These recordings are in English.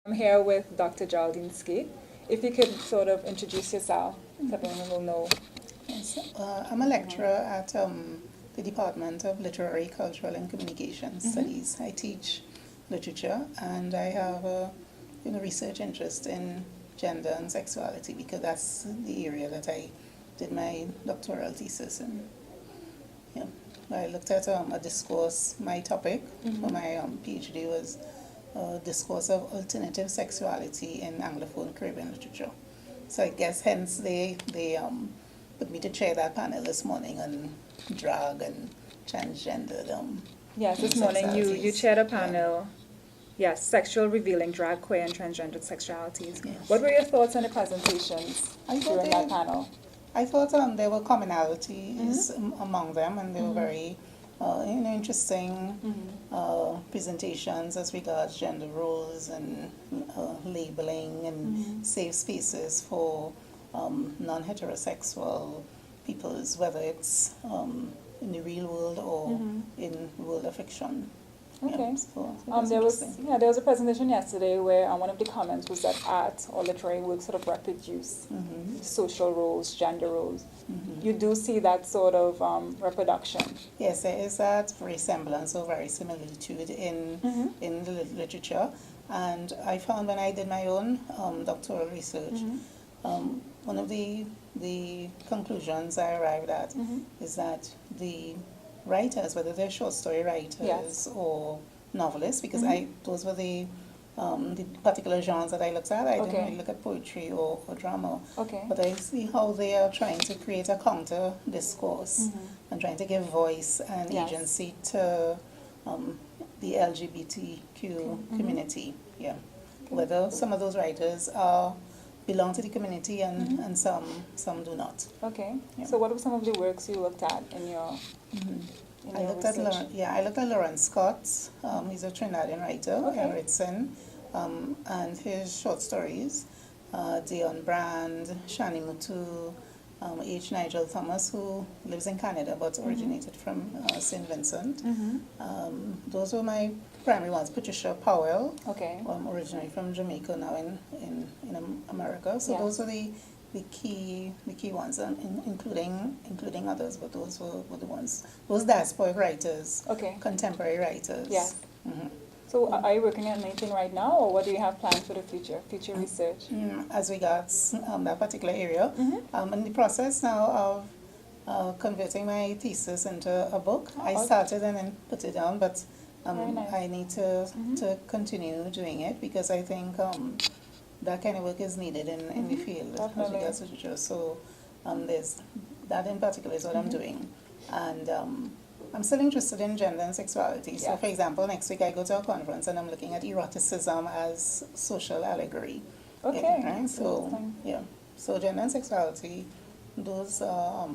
I'm here with Dr. Geraldine Skeete. If you could sort of introduce yourself, so everyone will know. Yes, I'm a lecturer at the Department of Literary, Cultural and Communication Studies. I teach literature, and I have a research interest in gender and sexuality because that's the area that I did my doctoral thesis in. Yeah. I looked at a discourse. My topic for my PhD was a discourse of alternative sexuality in Anglophone Caribbean literature. So I guess hence they put me to chair that panel this morning on drag and transgendered. Yes, this morning you chaired a panel. Yes, sexual revealing drag, queer, and transgendered sexualities. Yes. What were your thoughts on the presentations during that panel? I thought there were commonalities among them, and they were very interesting presentations as regards gender roles and labeling and safe spaces for non-heterosexual peoples, whether it's in the real world or in the world of fiction. Okay. Yeah, so there was a presentation yesterday where one of the comments was that art or literary work sort of reproduce social roles, gender roles. You do see that sort of reproduction. Yes, there is that resemblance or very similitude in the literature, and I found when I did my own doctoral research, one of the conclusions I arrived at is that the writers, whether they're short story writers or novelists, because those were the particular genres that I looked at. I didn't really look at poetry or drama, but I see how they are trying to create a counter discourse and trying to give voice and agency to the LGBTQ community. Yeah, whether some of those writers belong to the community and some do not. Okay. Yeah. So what were some of the works you looked at in your I looked at Lawrence Scott. He's a Trinidadian writer, Erickson, and his short stories, Dion Brand, Shani Mutu, H. Nigel Thomas, who lives in Canada but originated from St. Vincent. Those were my primary ones. Patricia Powell, originally from Jamaica, now in America. So those were the key ones, including others, but those were the ones. Those diasporic writers, contemporary writers. Yes. So are you working on anything right now, or what do you have planned for the future research? As regards that particular area, I'm in the process now of converting my thesis into a book. I started and then put it down, but I need to continue doing it because I think that kind of work is needed in the field as regards literature. So there's that in particular is what I'm doing, and I'm still interested in gender and sexuality. So, for example, next week I go to a conference and I'm looking at eroticism as social allegory. Okay. Right? So, so gender and sexuality, those are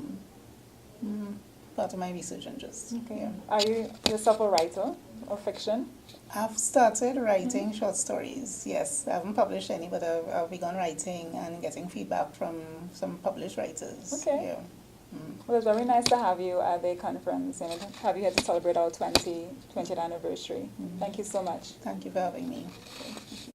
part of my research interests. Okay. Yeah. Are you yourself a writer of fiction? I've started writing short stories, yes. I haven't published any, but I've begun writing and getting feedback from some published writers. Okay. Yeah. Well, it's very nice to have you at the conference and have you here to celebrate our 20th anniversary. Thank you so much. Thank you for having me. Okay.